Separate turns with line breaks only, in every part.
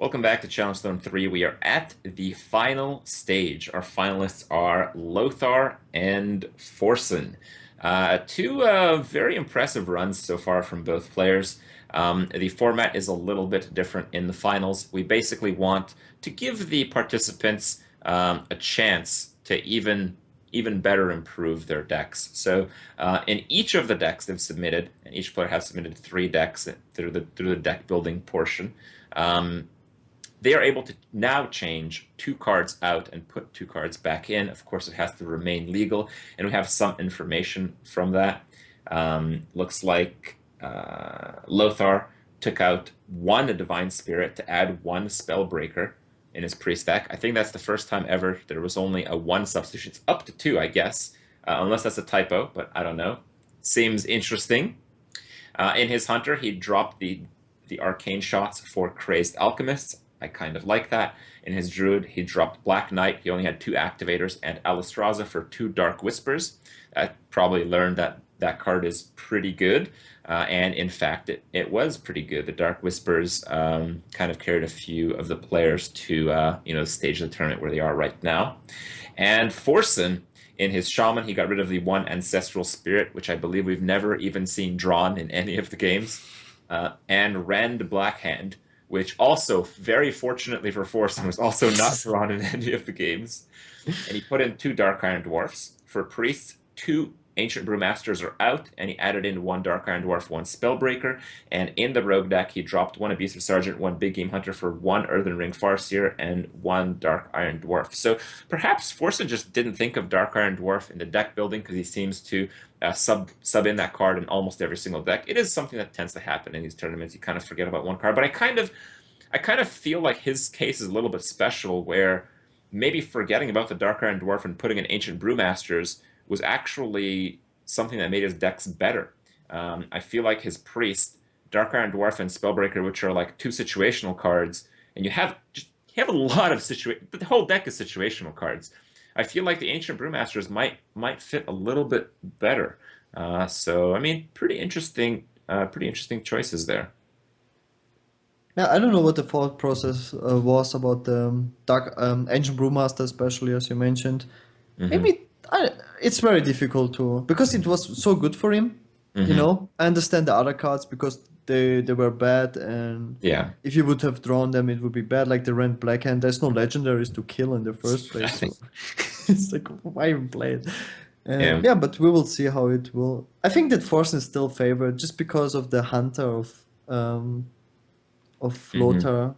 Welcome back to Challengestone 3. We are at the final stage. Our finalists are Lothar and Forsen. Two very impressive runs so far from both players. The format is a little bit different in the finals. We basically want to give the participants a chance to even better improve their decks. So in each of the decks they've submitted, and each player has submitted 3 decks through the deck building portion. They are able to now change 2 cards out and put 2 cards back in. Of course, it has to remain legal, and we have some information from that. Looks like Lothar took out 1 Divine Spirit to add 1 Spellbreaker in his priest deck. I think that's the first time ever there was only a 1 substitution. It's up to 2, I guess, unless that's a typo, but I don't know. Seems interesting. In his Hunter, he dropped the Arcane Shots for Crazed Alchemists. I kind of like that. In his Druid, he dropped Black Knight. He only had 2 activators, and Alistraza for 2 Dark Whispers. I probably learned that that card is pretty good, and in fact, it was pretty good. The Dark Whispers kind of carried a few of the players to the stage of the tournament where they are right now. And Forsen, in his Shaman, he got rid of the 1 Ancestral Spirit, which I believe we've never even seen drawn in any of the games, and Rend Blackhand, which also, very fortunately for Forsen, was also not drawn in any of the games. And he put in 2 Dark Iron Dwarfs. For Priests, 2 Ancient Brewmasters are out, and he added in 1 Dark Iron Dwarf, 1 Spellbreaker. And in the Rogue deck, he dropped 1 Abusive Sergeant, 1 Big Game Hunter for 1 Earthen Ring Farseer, and 1 Dark Iron Dwarf. So perhaps Forsen just didn't think of Dark Iron Dwarf in the deck building because he seems to sub in that card in almost every single deck. It is something that tends to happen in these tournaments. You kind of forget about 1 card, but I kind of feel like his case is a little bit special, where maybe forgetting about the Dark Iron Dwarf and putting in Ancient Brewmasters was actually something that made his decks better. I feel like his Priest, Dark Iron Dwarf, and Spellbreaker, which are like 2 situational cards, and you have a lot of the whole deck is situational cards. I feel like the Ancient Brewmasters might fit a little bit better. So I mean, pretty interesting choices there.
Yeah, I don't know what the thought process was about the Dark Ancient Brewmaster, especially as you mentioned.
Hmm.
Maybe it's very difficult to, because it was so good for him.
Hmm.
I understand the other cards because they were bad, and
Yeah.
if you would have drawn them, it would be bad. Like the Rent Blackhand, there's no legendaries to kill in the first place, so it's like, why even play it?
Yeah.
Yeah, but we will see how it will. I think that Forsen is still favored just because of the Hunter of
Hmm.
Lothar.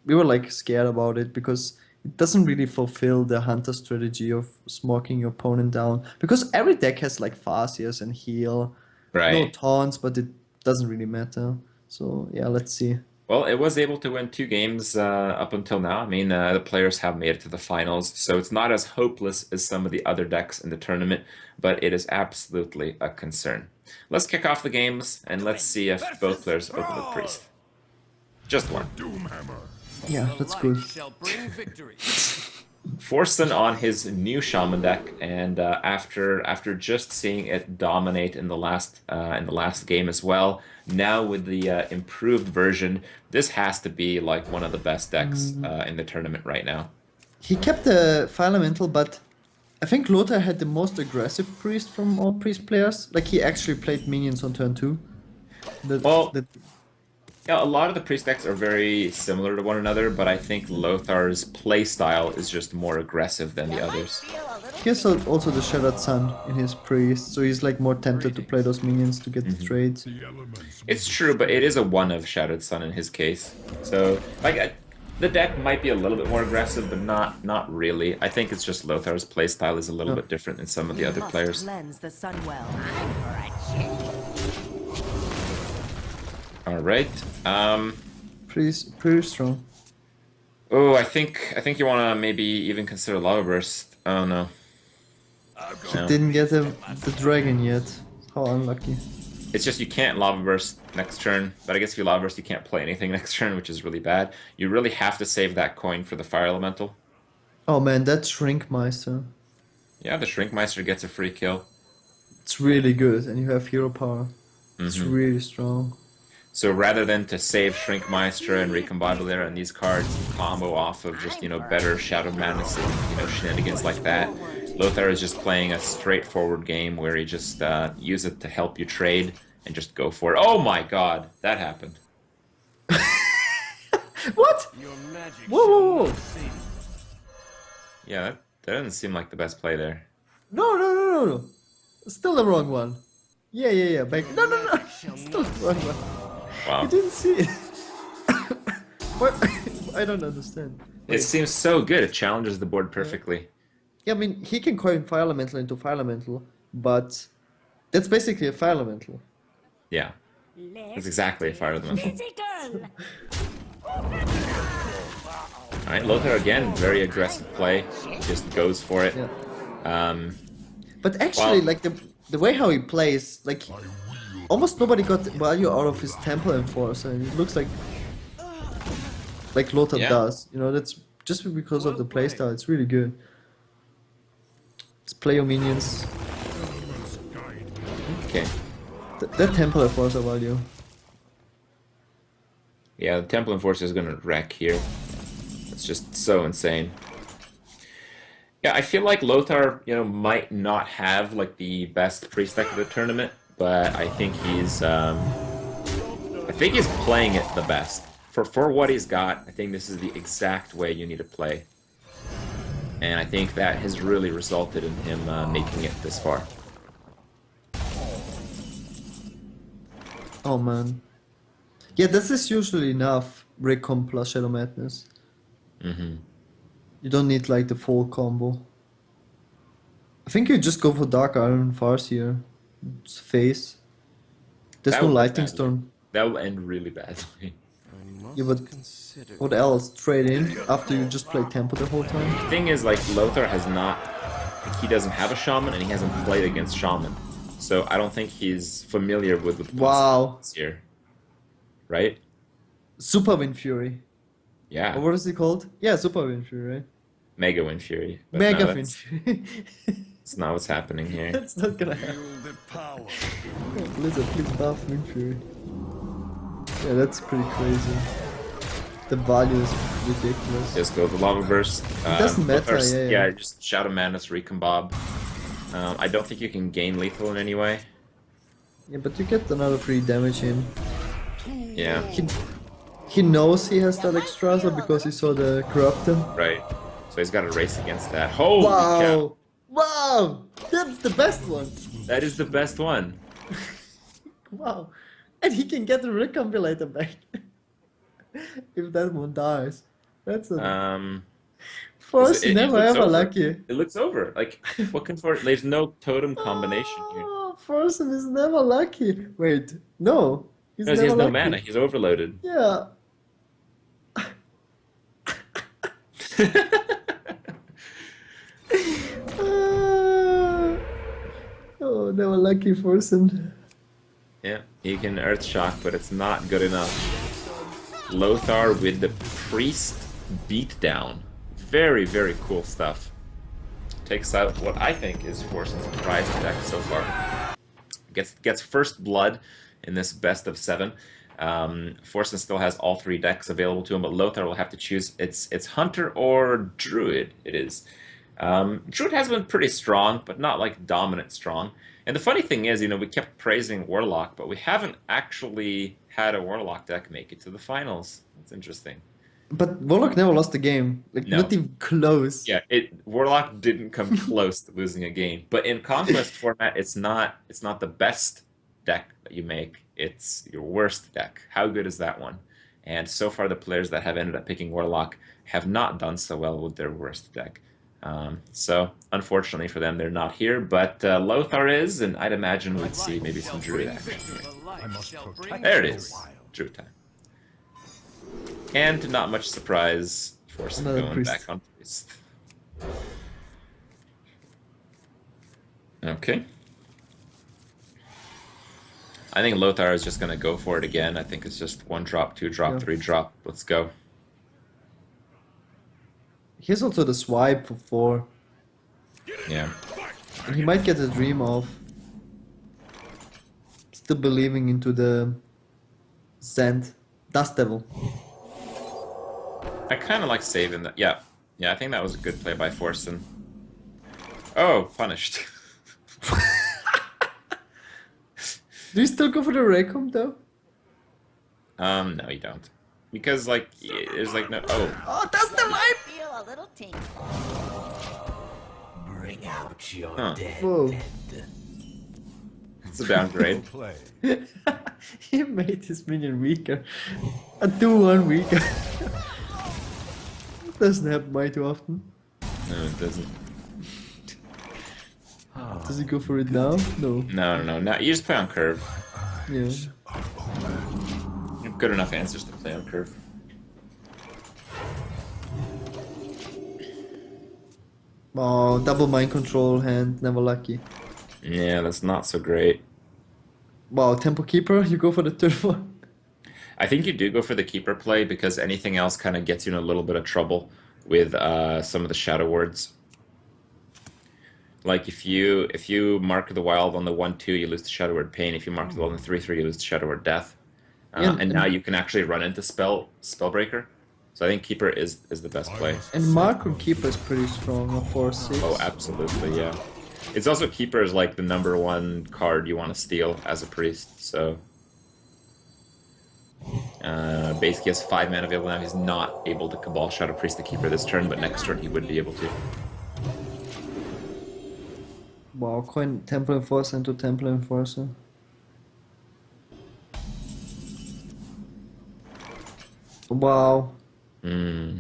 We were like scared about it because it doesn't really fulfill the hunter strategy of smoking your opponent down. Because every deck has like Farseers and heal, no
Right.
taunts, but it doesn't really matter. So yeah, let's see.
Well, it was able to win 2 games up until now. I mean, the players have made it to the finals, so it's not as hopeless as some of the other decks in the tournament, but it is absolutely a concern. Let's kick off the games, and let's see if both players open with Priest. Just one.
Yeah, that's good.
Forsen on his new Shaman deck, and after just seeing it dominate in the last game as well, now with the improved version, this has to be like one of the best decks
Mm,
in the tournament right now.
he kept the Fire Elemental, but I think Lothar had the most aggressive priest from all priest players. Like he actually played minions on turn 2. That
Well,
that
yeah, a lot of the priest decks are very similar to one another, but I think Lothar's play style is just more aggressive than the others.
he has also the Shattered Sun in his priest, so he's like more tempted to play those minions to get the
Hmm.
trades.
It's true, but it is a 1 of Shattered Sun in his case. So, like, the deck might be a little bit more aggressive, but not really. I think it's just Lothar's playstyle is a little
No.
bit different than some of the other players.
Cleanse the sun well.
All right.
Pretty strong.
Oh, I think you want to maybe even consider Lava Burst. Oh no.
He
No.
didn't get the dragon yet. How unlucky.
It's just you can't Lava Burst next turn, but I guess if you Lava Burst, you can't play anything next turn, which is really bad. You really have to save that coin for the Fire Elemental.
Oh man, that Shrinkmeister.
Yeah, the Shrinkmeister gets a free kill.
It's really good, and you have hero power. It's
Hmm.
really strong.
So rather than to save Shrinkmeister and Recombobulator and these cards combo off of just, better Shadow Madness and, shenanigans like that, Lothar is just playing a straightforward game where he just use it to help you trade and just go for it. Oh my god, that happened.
What? Whoa, whoa, whoa.
Yeah, that doesn't seem like the best play there.
No. Still the wrong one. Yeah. Back. No. Still the wrong one.
Wow.
You didn't see it. What? I don't understand.
It seems so good. It challenges the board perfectly.
Yeah, I mean, he can coin Fire Elemental into Fire Elemental, but that's basically a Fire Elemental.
Yeah. It's exactly a Fire Elemental. Alright, Lothar again, very aggressive play. Just goes for it.
Yeah. But actually, like the way how he plays, like almost nobody got value out of his Temple Enforcer, and it looks like Lothar does. That's just because of the playstyle. It's really good. Let's play your minions.
Okay.
That Temple Enforcer value.
Yeah, the Temple Enforcer is gonna wreck here. It's just so insane. Yeah, I feel like Lothar, might not have like the best priest deck of the tournament, but I think he's playing it the best. For what he's got, I think this is the exact way you need to play. And I think that has really resulted in him making it this far.
Oh man. Yeah, this is usually enough. Recon plus Shadow Madness.
Mm-hmm.
You don't need like the full combo. I think you just go for Dark Iron Farseer. It's face. There's no Lightning Storm.
That will end really badly.
Yeah, but what else? Trade in after you just play Tempo the whole time?
The thing is, like, Lothar has not... he doesn't have a Shaman, and he hasn't played against Shaman. So I don't think he's familiar with the concepts here. Right?
Super Wind Fury.
Yeah.
Or what is it called? Yeah, Super Wind Fury, right?
Mega Wind Fury. But
Mega
no,
Wind Fury.
It's not what's happening here.
That's not gonna happen. Blizzard, please buff Wind Fury. Yeah, that's pretty crazy. The value is ridiculous.
Just go the Lava Burst.
It doesn't matter,
yeah. Just Shadow Madness, Recombob. I don't think you can gain lethal in any way.
Yeah, but you get another free damage in.
Yeah.
He knows he has that extra because he saw the Corruptor.
Right. So he's got to race against that. Holy
wow!
cow!
Wow! That's the best one!
That is the best one.
Wow. And he can get the Recombulator back. If that one dies. That's a... Force never ever
over.
lucky.
It looks over. Like, looking for... There's no totem combination here.
Forsen is never lucky. Wait, no.
He has no mana. He's overloaded.
Yeah. Oh, never lucky Forsen.
Yeah, he can Earth Shock, but it's not good enough. Lothar with the Priest Beatdown. Very, very cool stuff. Takes out what I think is Forsen's prize deck so far. Gets first blood in this best of 7. Forsen still has all 3 decks available to him, but Lothar will have to choose. It's Hunter or Druid. It is. Druid has been pretty strong, but not like dominant strong. And the funny thing is, we kept praising Warlock, but we haven't actually had a Warlock deck make it to the finals. That's interesting.
But Warlock never lost a game. Like,
no.
Not even close.
Yeah, Warlock didn't come close to losing a game. But in Conquest format, it's not the best deck that you make. It's your worst deck. How good is that one? And so far, the players that have ended up picking Warlock have not done so well with their worst deck. So, unfortunately for them, they're not here. But Lothar is, and I'd imagine we'd see maybe some Druid action here. There it is. Druid time. And not much surprise, Forsen going
priest.
back on Priest. Okay. I think Lothar is just going to go for it again. I think it's just 1 drop, 2 drop, 3 drop. Let's go.
Here's also the swipe for 4.
Yeah.
And he might get a dream off. Still believing into the Sand. Dust Devil.
I kind of like saving that. Yeah. Yeah, I think that was a good play by Forsen. Oh, punished.
Do you still go for the Raycom though?
No, you don't. Because, like, there's like no. Oh,
Oh, that's the life!
Feel a little tingle.
Bring out your
Huh.
dead.
Whoa.
it's a downgrade.
Play.
He made his minion weaker. A 2-1 weaker. Doesn't happen way too often.
No, it doesn't.
Does he go for it now? No.
No. You just play on curve.
Yeah.
You have good enough answers to play on curve.
Oh, double mind control hand, never lucky.
Yeah, that's not so great.
Wow, Tempo Keeper, you go for the third one.
I think you do go for the keeper play because anything else kind of gets you in a little bit of trouble with some of the shadow words. Like if you mark the wild on the 1/2, you lose the shadow word pain. If you mark the wild on the 3/3, you lose the shadow word death.
Yeah,
And now you can actually run into spellbreaker. So I think keeper is the best play.
And Marco Keeper is pretty strong on 4-6.
Oh, absolutely, yeah. It's also keeper is like the #1 card you want to steal as a priest. So basically, he has 5 mana available now. He's not able to Cabal Shadow Priest the keeper this turn, but next turn he would be able to.
Wow, coin Temple Enforcer into Temple Enforcer. Wow.
Hmm.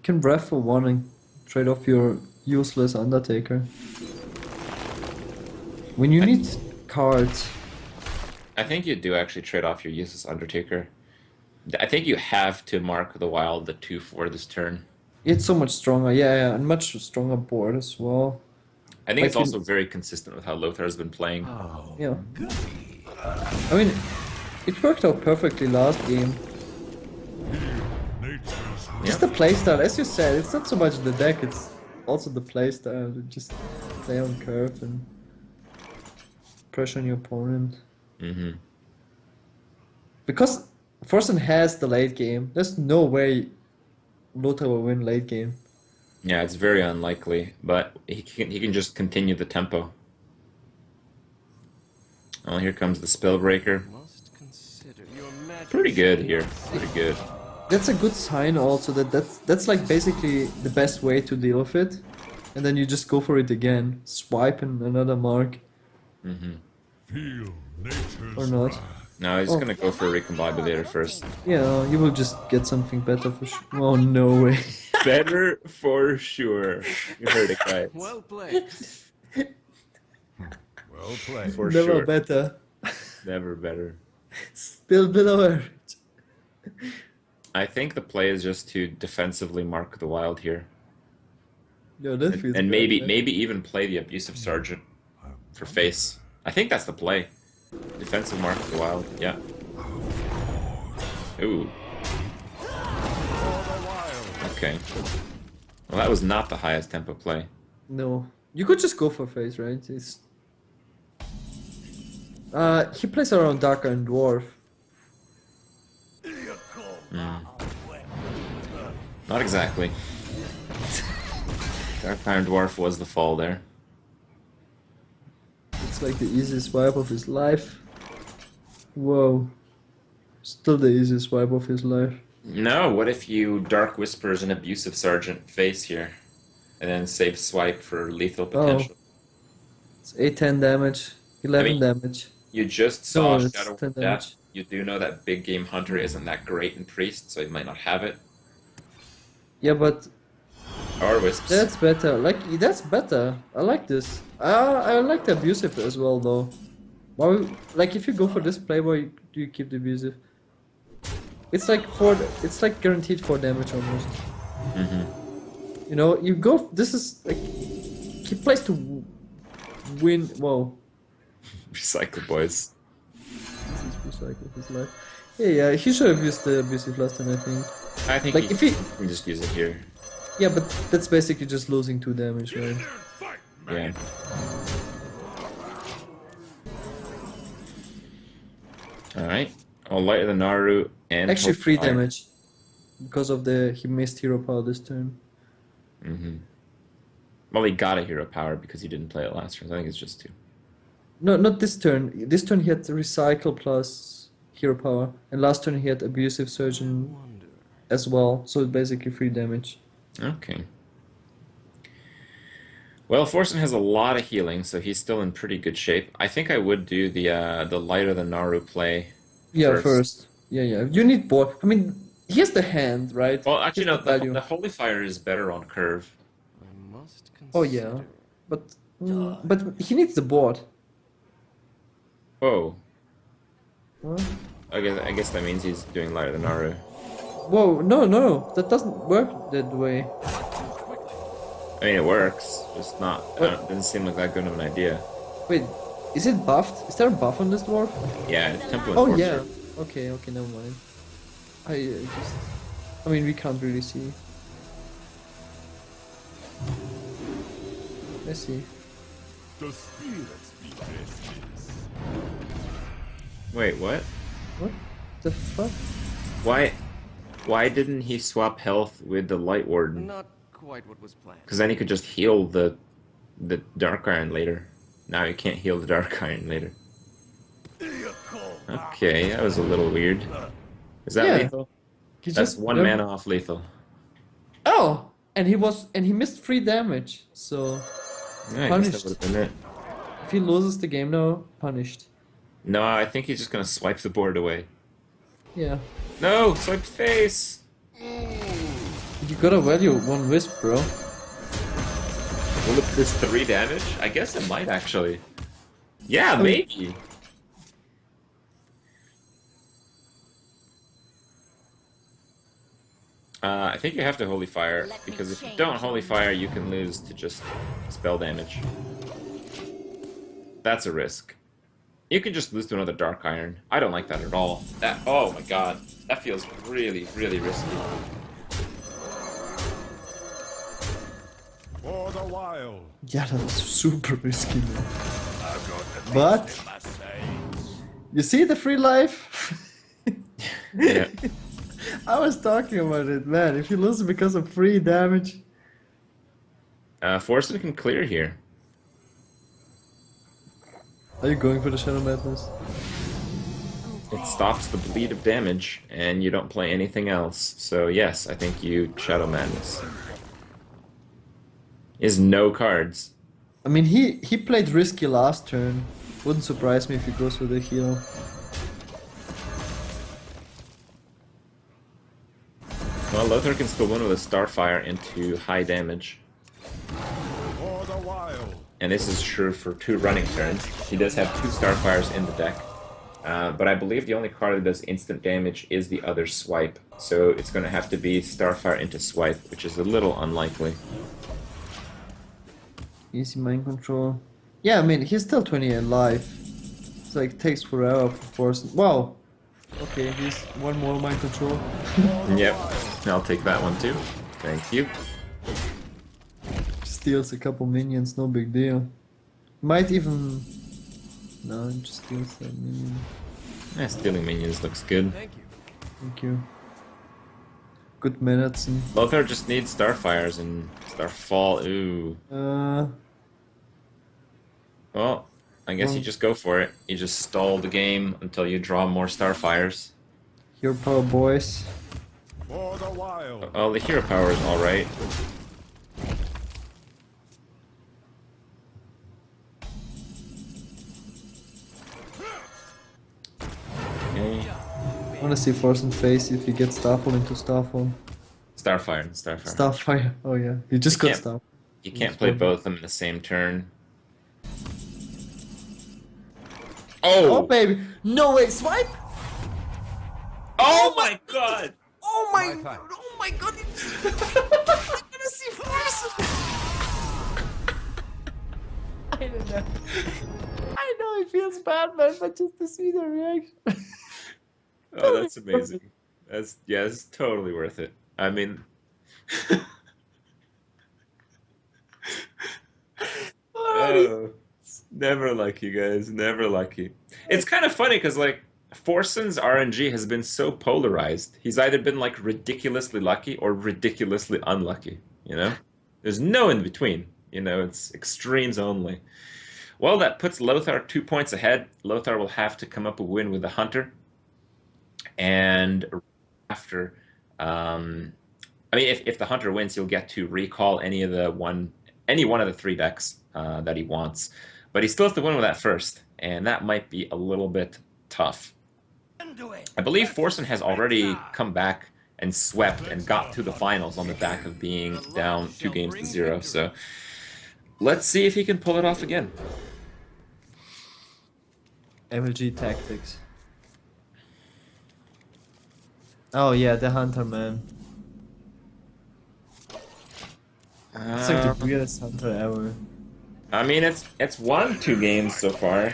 Can breath for one and trade off your useless Undertaker. When you need cards,
I think you do actually trade off your useless Undertaker. I think you have to mark the wild the 2/4 this turn.
it's so much stronger. Yeah, and much stronger board as well.
I think it's
Like
also very consistent with how Lothar has been playing.
Oh,
Yeah.
goody.
I mean, it worked out perfectly last game. Just the playstyle, as you said, it's not so much the deck, it's also the playstyle. You just play on curve and pressure on your opponent.
Hmm.
Because Forsen has the late game. There's no way Lothar will win late game.
Yeah, it's very unlikely, but he can just continue the tempo. Oh, here comes the Spellbreaker.
Must consider your magic.
Pretty good here. Pretty good.
That's a good sign also that's like basically the best way to deal with it. And then you just go for it again. Swipe and another mark.
Hmm.
Feel nature's
Or not.
wrath.
No, he's
Oh.
gonna go for a Recombobulator first.
Yeah, you will just get something better for sure. Oh, no way.
Better for sure. You heard it right.
Well played.
Well played.
For
Never
sure.
better.
Never better.
Still below average.
I think the play is just to defensively mark the wild here.
Yo, that feels
And
bad,
maybe
man.
maybe even play the Abusive Sergeant for face. I think that's the play. Defensive mark the wild, yeah. Ooh. Okay. Well, that was not the highest tempo play.
No. You could just go for face, right? It's... he plays around Darker and Dwarf.
Not exactly. Dark Iron Dwarf was the fall there.
It's like the easiest swipe of his life. Whoa. Still the easiest swipe of his life.
No, what if you Dark Whispers an Abusive Sergeant face here? And then save swipe for lethal potential.
It's 8-10 damage, 11
I mean,
damage.
You just saw
No, it's
Shadow
10
of
damage.
Death. You do know that Big Game Hunter isn't that great in Priest, so you might not have it.
Yeah, but
Or Wisps.
that's better. Like, that's better. I like this. I like the abusive as well, though. Why, like, if you go for this play, why do you keep the abusive? It's like it's like guaranteed 4 damage almost.
Mm-hmm.
You know, you go. This is like he plays to win. Whoa,
Recycle boys.
this is recycle his life. Yeah, he should have used the abusive last time, I think.
I think
Like,
you
if he-
can just use it here.
Yeah, but that's basically just losing 2 damage, right?
Yeah. All right. I'll light the Naru and
Actually,
Holy
free
Fire.
damage because of he missed hero power this turn.
Well, he got a hero power because he didn't play it last turn. I think it's just 2.
No, not this turn. This turn he had recycle plus hero power, and last turn he had abusive surgeon
Wonder.
as well. So it's basically free damage.
Okay. Well, Forsen has a lot of healing, so he's still in pretty good shape. I think I would do the lighter than Naru play
Yeah,
first.
first. Yeah, yeah. You need board. I mean, here's the hand, right?
Well, actually,
Here's
no.
the value.
The Holy Fire is better on curve.
I must consider.
Oh yeah, but he needs the board.
Whoa.
What?
I guess that means he's doing lighter than Naru.
Whoa, no, that doesn't work that way.
I mean, it works. Just not. Doesn't seem like that good of an idea.
Wait, is it buffed? Is there a buff on this dwarf?
Yeah, it's Temple
Oh
Enforcer.
yeah. Okay, never mind. I mean, we can't really see. Let's see.
The spirits be justice.
Wait, what?
What the fuck?
Why didn't he swap health with the Light Warden?
Not quite what was planned.
Because then he could just heal the Dark Iron later. Now he can't heal the Dark Iron later. Okay, that was a little weird. Is that
Yeah.
lethal?
He
That's
just
1 mana off lethal.
Oh, and he missed free damage. So
Yeah, I guess
Punished.
that would have been it.
if he loses the game now, punished.
No, I think he's just gonna swipe the board away.
Yeah.
No, swipe face.
You gotta value one wisp, bro.
Will it this 3 damage? I guess it might actually. Yeah, maybe. I think you have to Holy Fire, because if you don't Holy Fire, you can lose to just spell damage. That's a risk. You can just lose to another Dark Iron. I don't like that at all. Oh my god. That feels really, really risky.
For the wild.
Yeah, that was super risky, man.
I've got the
But
beast in my sights.
you see the free life?
Yeah.
I was talking about it, man. If you lose because of free damage.
Forsen can clear here.
Are you going for the Shadow Madness?
It stops the bleed of damage, and you don't play anything else. So yes, I think you Shadow Madness. Is no cards.
I mean, he played risky last turn. Wouldn't surprise me if he goes for the heal.
Well, Lothar can still win with a Starfire into high damage.
For the wild.
And this is true for 2 running turns. He does have 2 Starfires in the deck. But I believe the only card that does instant damage is the other swipe. So it's going to have to be Starfire into swipe, which is a little unlikely.
Easy mind control. Yeah, I mean, he's still 20 alive. It's like, takes forever for force. Wow! Okay, he's one more mind control.
Yep, I'll take that one too. Thank you.
Steals a couple minions, no big deal. Might even... No, just steals that minion.
Stealing minions looks good.
Thank you.
Thank you. Good minutes and...
Lothar just needs Starfires and Starfall. Ooh. Well, I guess you just go for it. You just stall the game until you draw more Starfires.
Hero power boys.
For the wild.
Oh, the hero power is alright. Okay.
I wanna see Force and Face if he gets Starfall into Starfall.
Starfire.
Starfire. Oh yeah, he just got
can't-
Starfall.
You can't play both of them in the same turn.
Oh
Oh!
baby! No way! Swipe!
Oh my god!
Oh my!
My thanks.
Oh my god! I'm gonna see Force. I don't know. I know it feels bad, man, but just to see the reaction.
Oh, that's amazing. It's totally worth it. I mean, oh, never lucky, guys. Never lucky. It's kind of funny because, like, Forson's RNG has been so polarized. He's either been like ridiculously lucky or ridiculously unlucky, you know? There's no in between, you know, it's extremes only. Well, that puts Lothar 2 points ahead. Lothar will have to come up a win with the Hunter. And after, I mean, if the Hunter wins, he'll get to recall any one of the 3 decks that he wants. But he still has to win with that first, and that might be a little bit tough. I believe Forsen has already come back and swept and got to the finals on the back of being down 2 games to 0. So let's see if he can pull it off again.
MLG tactics. Oh yeah, the Hunter, man. It's like the weirdest Hunter ever.
I mean, it's won 2 games so far.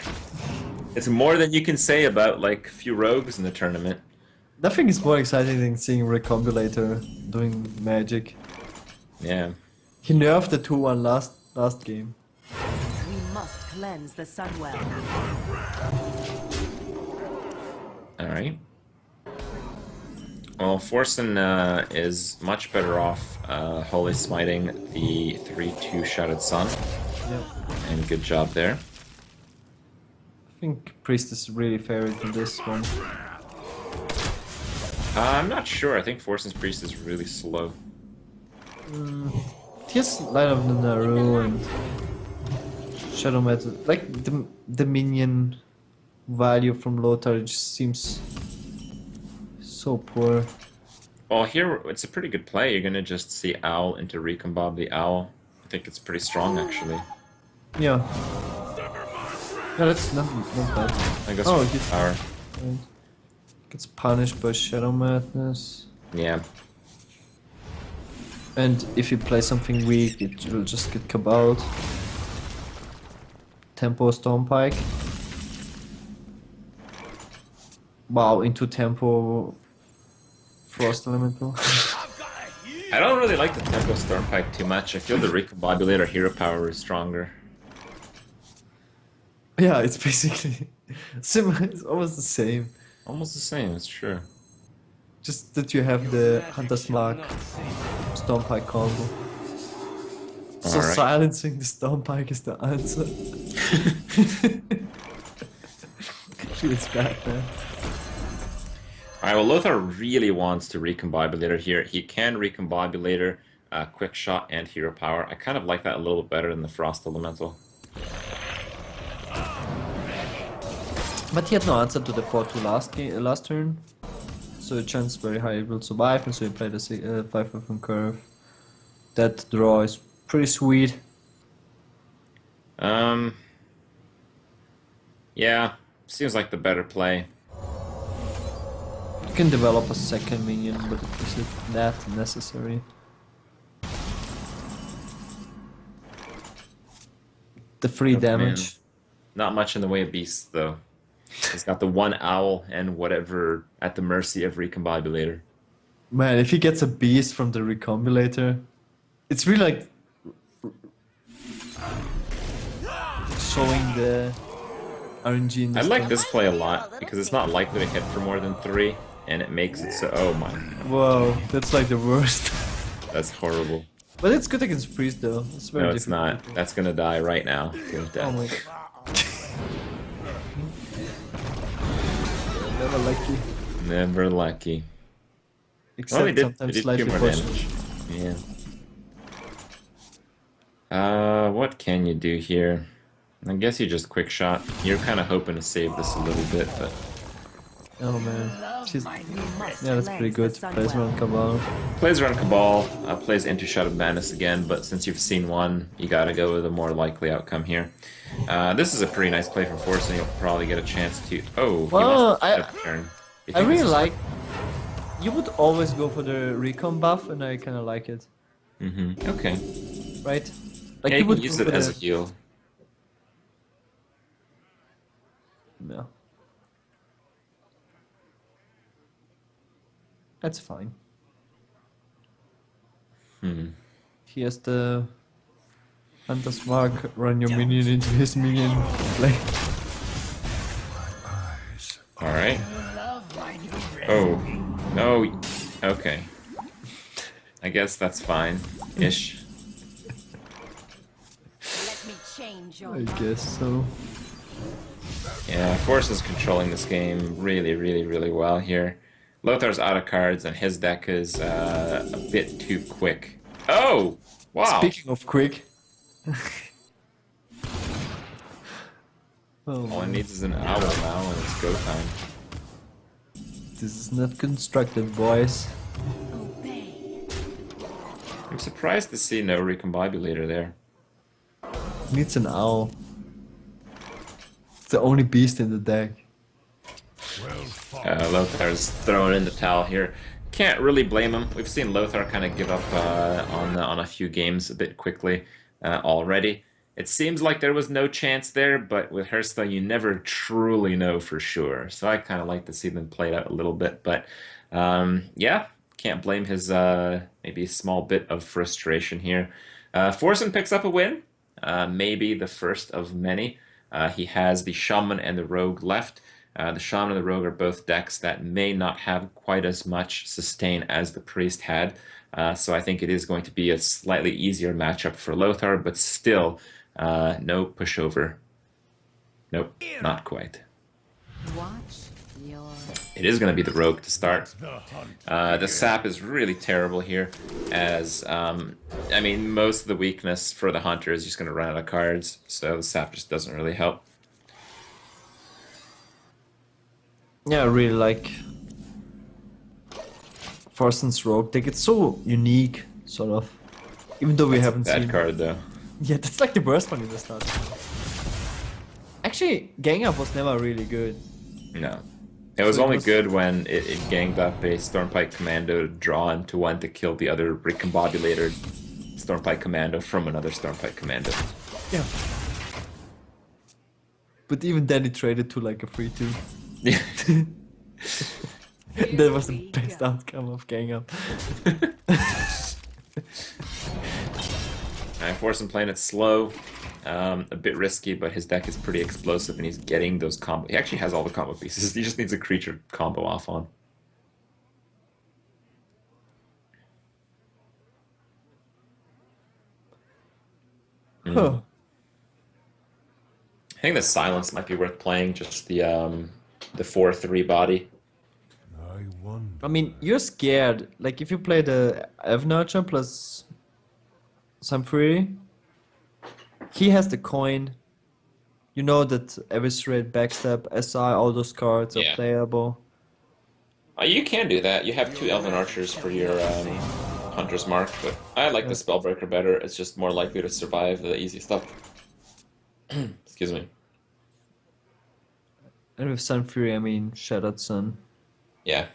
It's more than you can say about like a few rogues in the tournament.
Nothing is more exciting than seeing Recombulator doing magic.
Yeah.
He nerfed the 2-1 last game.
We must cleanse the Sunwell.
All right. Well, Forsen is much better off Holy Smiting the 3/2 Shrouded Sun.
Yeah.
And good job there.
I think Priest is really favored in this one.
I'm not sure. I think Forsen's Priest is really slow.
He has Light of the Naru and Shadow Metal. Like the minion value from Lothar just seems so poor.
Well, here it's a pretty good play. You're gonna just see Owl into Recombob the Owl. I think it's pretty strong actually.
Yeah. Yeah, that's not bad.
I guess
Oh,
for
he's
power.
gets punished by Shadow Madness.
Yeah.
And if you play something weak, it will just get caballed. Tempo Stormpike. Wow, into Tempo Frost Elemental.
I don't really like the Tempo Stormpike too much. I feel the Recombobulator hero power is stronger.
Yeah, it's basically similar. It's almost the same.
Almost the same, it's true.
Just that you have the Hunter's Mark Stormpike combo. So
Alright.
silencing the Stormpike is the answer. Feels bad, man.
Alright, well, Lothar really wants to Recombobulator here. He can Recombobulator, Quick Shot, and Hero Power. I kind of like that a little better than the Frost Elemental.
But he had no answer to the 4-2 last turn. So the chance is very high it will survive, and so he played a 5 from curve. That draw is pretty sweet.
Yeah, seems like the better play.
You can develop a second minion, but is it that necessary? The free
Oh,
damage.
man. Not much in the way of beasts, though. He's got the 1 owl and whatever at the mercy of Recombobulator.
Man, if he gets a beast from the Recombulator, it's really like showing the RNG in
I
this
like
game.
this play a lot because it's not likely to hit for more than 3, and it makes it so. Oh my,
Whoa, that's like the worst.
that's horrible.
But it's good against Priest though. It's very
No, it's not.
difficult.
That's gonna die right now.
Oh
Death.
my god. Never lucky.
Never lucky.
Except
Well, he did
sometimes
do
slightly
more
pushed.
damage. Yeah. What can you do here? I guess you just quick shot. You're kind of hoping to save this a little bit, but
Oh man. She's...
You must
Yeah, that's pretty good.
cleanse the
Plays around
Sunwell.
Cabal.
plays around Cabal, plays into Shadow Madness again, but since you've seen one, you gotta go with a more likely outcome here. This is a pretty nice play from Forsen. You'll probably get a chance to... Oh, he
Well,
must have stepped turn. You
I
think
really
this is-
like... You would always go for the recon buff, and I kinda like it.
Okay.
Right? Like
Yeah,
you
you
would
can use
go
it
for
as a
the...
heal.
Yeah. That's fine. He has the Hunter's Mark, run your minion into his minion. Like,
All right. Oh, no. Okay. I guess that's fine-ish.
Let me change your
I guess so.
Yeah, Force is controlling this game really, really, really well here. Lothar's out of cards, and his deck is a bit too quick. Oh! Wow!
Speaking of quick. Oh,
All it
man.
needs is an owl now, and it's go time.
This is not constructed, boys.
obey.
I'm surprised to see no Recombobulator there.
Needs an owl. It's the only beast in the deck.
Well fought.
Lothar's throwing in the towel here. Can't really blame him. We've seen Lothar kind of give up on a few games a bit quickly already. It seems like there was no chance there, but with Hearthstone, you never truly know for sure. So I kind of like to see them play it out a little bit. But yeah, can't blame his maybe a small bit of frustration here. Forsen picks up a win, maybe the first of many. He has the Shaman and the Rogue left. The Shaman and the Rogue are both decks that may not have quite as much sustain as the Priest had. So I think it is going to be a slightly easier matchup for Lothar, but still no pushover. Nope, not quite.
Watch your
It is going to be the Rogue to start.
The hunt.
The sap is really terrible here, as I mean, most of the weakness for the hunter is just going to run out of cards, so the sap just doesn't really help.
Yeah, I really like Forsen's Rogue deck. It's so unique, sort of. Even though we haven't
Bad
seen.
card though.
Yeah, that's like the worst one in the start. Actually, Gang Up was never really good.
No. It was
So it
only
was-
good when it ganged up a Stormpike Commando drawn to one to kill the other recombobulated Stormpike Commando from another Stormpike Commando.
Yeah. But even then, it traded to like a 3-2.
Yeah.
That was the best outcome of Gang Up.
I force him playing it slow. A bit risky, but his deck is pretty explosive and he's getting those combo. He actually has all the combo pieces. He just needs a creature combo off on.
Huh.
I think the silence might be worth playing, just the 4/3 body.
I wonder.
I mean, you're scared. Like, if you play the Elf Nurture plus Samfree, he has the coin. You know that Eviscerate, Backstab, SI, all those cards are
Yeah.
playable.
You can do that. You have 2 Elven Archers for your Hunter's Mark, but I like the Spellbreaker better. It's just more likely to survive the easy stuff. Excuse me.
And with Sunfury, I mean Shattered Sun.
Yeah.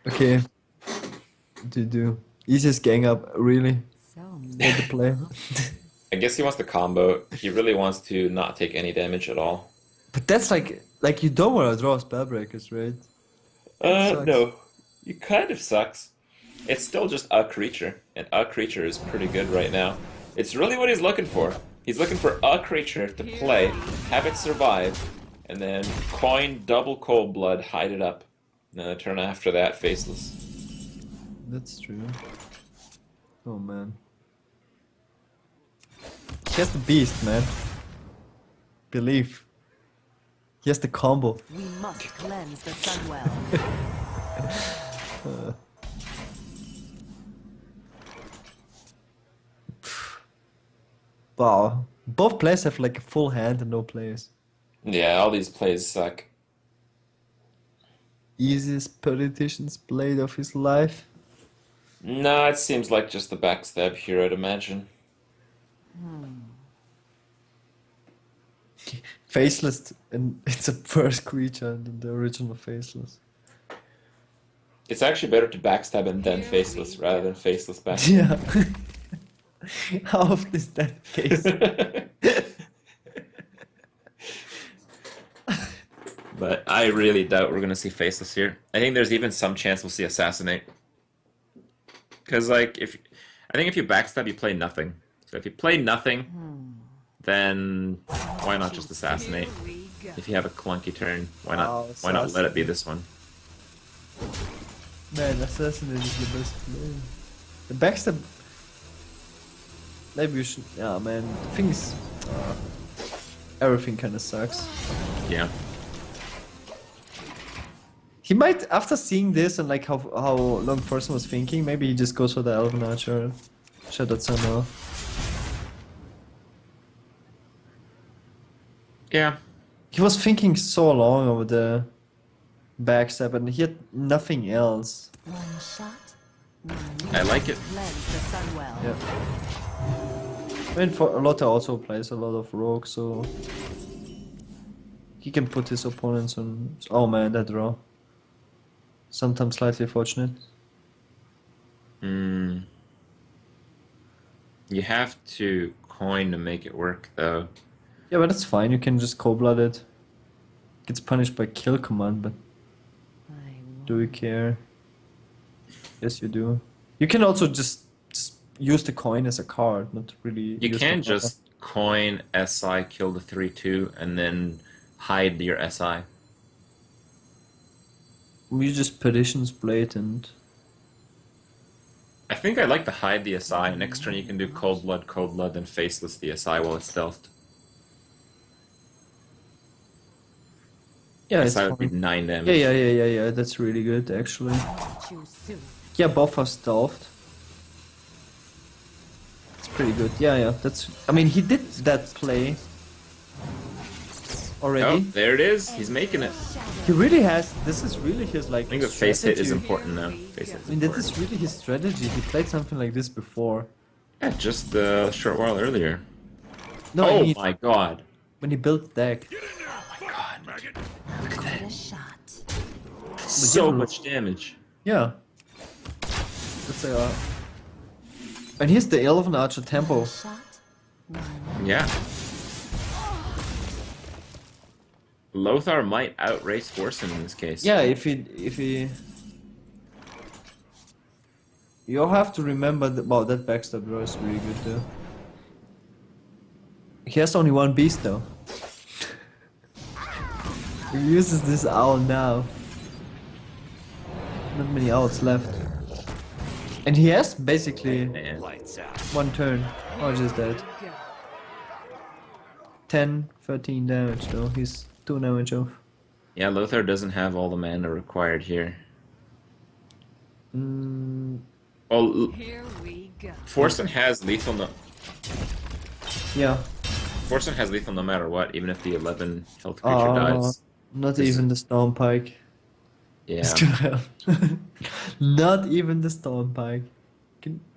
Okay. Do easiest Gang Up, really?
so
For the play.
I guess he wants the combo. He really wants to not take any damage at all.
But that's like you don't want to draw Spellbreakers, right? sucks.
No. It kind of sucks. It's still just a creature, and a creature is pretty good right now. It's really what he's looking for. He's looking for a creature to play, have it survive, and then coin double cold blood, hide it up. And then a turn after that, faceless.
That's true. Oh man. He has the beast, man. Believe. He has the combo.
we must cleanse the Sunwell.
Wow. Both players have like a full hand and no players.
Yeah, all these plays suck.
Easiest politician's blade of his life.
No, it seems like just the backstab here, I'd imagine.
Faceless, and it's a worse creature than the original Faceless.
It's actually better to backstab and then faceless rather than faceless backstab.
Yeah. How often is that the case?
But I really doubt we're gonna see faceless here. I think there's even some chance we'll see assassinate. Because like I think if you backstab, you play nothing. So if you play nothing, then why not just assassinate?
Here we go.
If you have a clunky turn, why
Oh,
not? Why not let it be this one?
Man, Assassinate is the best play. The backstab. Maybe you should. Yeah, man. The thing is, everything kind of sucks.
Yeah.
He might, after seeing this and like how long person was thinking, maybe he just goes for the Elven Archer. Shut that son off.
Yeah.
He was thinking so long over the backstab and he had nothing else.
One shot. One
I like it.
cleanse the sun well.
Yeah. I mean, for Lotta also plays a lot of rogue, so he can put his opponents on. Oh man, that draw. Sometimes slightly fortunate.
Hmm. You have to coin to make it work, though.
Yeah, but that's fine. You can just cold-blood it. Gets punished by kill command, but do you care? Yes, you do. You can also just use the coin as a card, not really.
You
use
can
the
just coin SI, kill the 3/2, and then hide your SI.
You just petitions blade and.
I think I like to hide the SI. Next turn you can do cold blood, then faceless the SI while it's stealthed.
Yeah, it's
SI would be
fine.
9 damage.
Yeah. That's really good, actually.
Choose soon.
Yeah, both are stealthed. It's pretty good. Yeah. That's. I mean, he did that play
Oh,
already.
there it is. He's making it.
He really has. This is really his like.
I think the face hit is
strategy.
important now. Face hit is
I mean, that
important.
is really his strategy. He played something like this before.
Yeah, just a short while earlier.
No,
Oh
he,
my god.
when he built the deck.
Quite a shot.
So much damage.
Yeah. That's and here's the Elven Archer tempo.
Shot. One.
Yeah. Lothar might outrace Forsen in this case.
Yeah, if he. You'll have to remember about that backstab draw is really good too. He has only one beast though. He uses this owl now. Not many owls left. And he has basically
Man.
one turn. Oh, just that. 10, 13 damage though. He's 2 damage off.
Yeah, Lothar doesn't have all the mana required here.
Mm,
Well,
Here we go.
Forsen has lethal
yeah.
Forsen has lethal no matter what, even if the 11 health creature dies.
Not
This
even the Storm Pike.
Yeah.
It's gonna help. Not even the Storm Pike.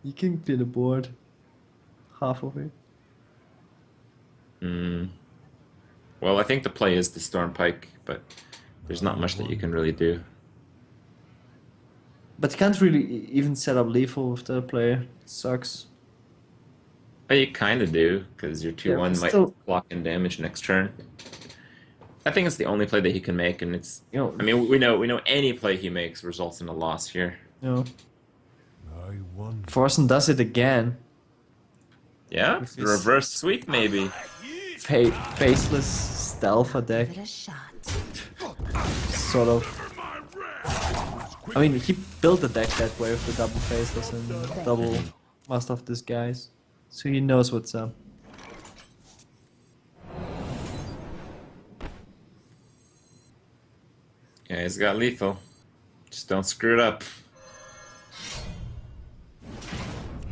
You can clear the board. Half of it.
Mm. Well, I think the play is the Storm Pike, but there's not much that you can really do.
But you can't really even set up lethal with the player. It sucks.
But you kind of do, because your 2/1
but
might
still-
block in damage next turn. I think it's the only play that he can make, and it's.
You know,
I mean, we know any play he makes results in a loss here.
you know.
I won.
Forsen does it again.
Yeah,
If
the
it's-
reverse sweep maybe.
Faceless stealth deck,
Give it a shot.
sort of. I mean, he built the deck that way with the double faceless and double Master of Disguise, so he knows what's up.
Yeah, he's got lethal. Just don't screw it up.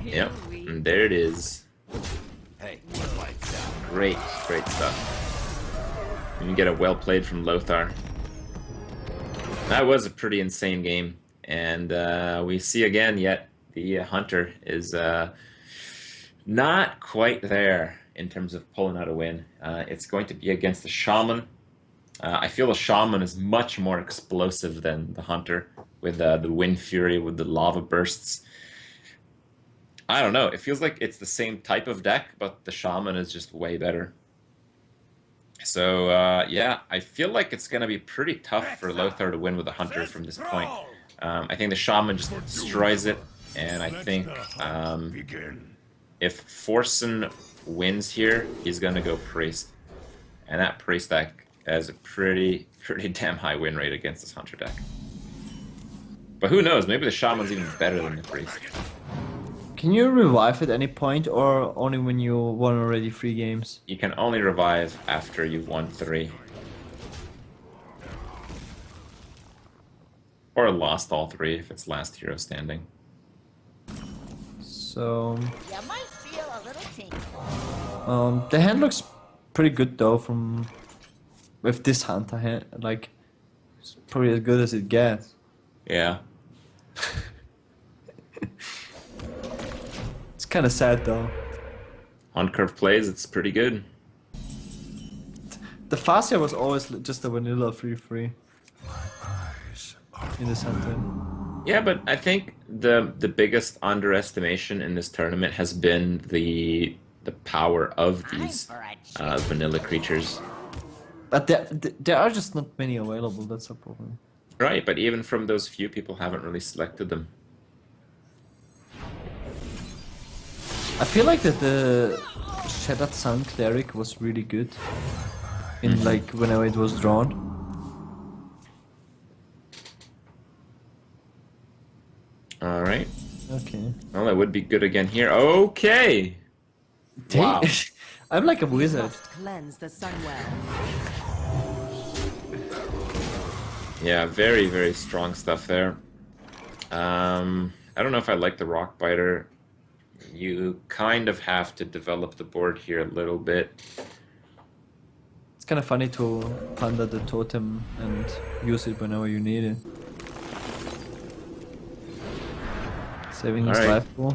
Yep, and there it is.
Hey,
Great stuff. You get a well played from Lothar. That was a pretty insane game, and we see again yet the hunter is not quite there in terms of pulling out a win. It's going to be against the shaman. I feel the shaman is much more explosive than the hunter with the wind fury, with the lava bursts. I don't know. It feels like it's the same type of deck, but the shaman is just way better. So, yeah, I feel like it's going to be pretty tough for Lothar to win with the hunter from this point. I think the shaman just destroys it, and I think
Begin.
if Forsen wins here, he's gonna go priest, and that priest deck has a pretty damn high win rate against this hunter deck. But who knows? Maybe the shaman's even better than the priest.
Can you revive at any point, or only when you won already 3 games?
You can only revive after you've won 3. Or lost all 3 if it's last hero standing.
So
You might feel a little tingle.
the hand looks pretty good though. From with this hunter hand, like it's probably as good as it gets.
Yeah.
It's kind of sad though.
On curve plays, it's pretty good.
The Fascia was always just a vanilla 3/3
Eyes are
in this hunter.
Yeah, but I think the biggest underestimation in this tournament has been the power of these vanilla creatures.
But there are just not many available. That's a problem.
Right, but even from those few, people haven't really selected them.
I feel like that the Shattered Sun Cleric was really good in like whenever it was drawn.
All right.
Okay.
Well, that would be good again here. Okay. Wow.
I'm like a wizard.
Must cleanse the sunwell.
Yeah, very strong stuff there. I don't know if I like the Rock Biter. You kind of have to develop the board here a little bit.
It's kind of funny to ponder the totem and use it whenever you need it. Saving his
Alright.
life pool.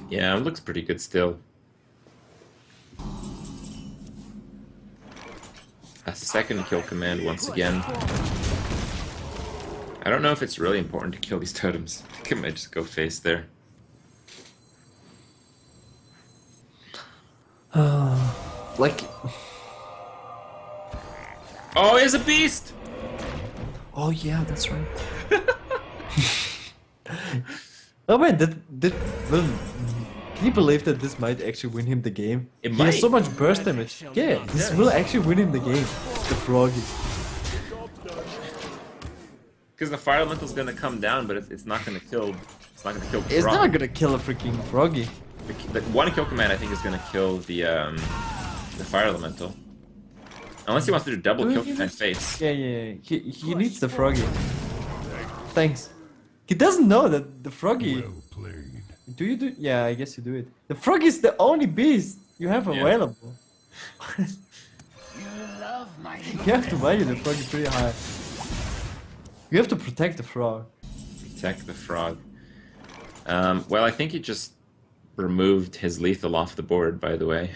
Yeah, it looks pretty good still. A second kill command once again. I don't know if it's really important to kill these totems. I think I might just go face there.
Like,
Oh, he's a beast!
oh yeah, that's right. Oh man, well, can you believe that this might actually win him the game?
It
He
might.
has so much burst damage. Yeah, this will actually win him the game. The froggy.
Because the fire elemental's gonna come down, but it's not gonna kill. It's not gonna kill the
It's
frog.
not gonna kill a freaking froggy.
The one kill command I think is gonna kill the fire elemental. Unless he wants to do double
Do
kill
you
command
need-
face.
Yeah. He needs the froggy. Thanks. He doesn't know that the froggy.
well played.
Do you do? Yeah, I guess you do it. The frog is the only beast you have
Yeah.
available. You have to value the frog pretty high. You have to protect the frog.
Protect the frog. Well, I think he just removed his lethal off the board, by the way.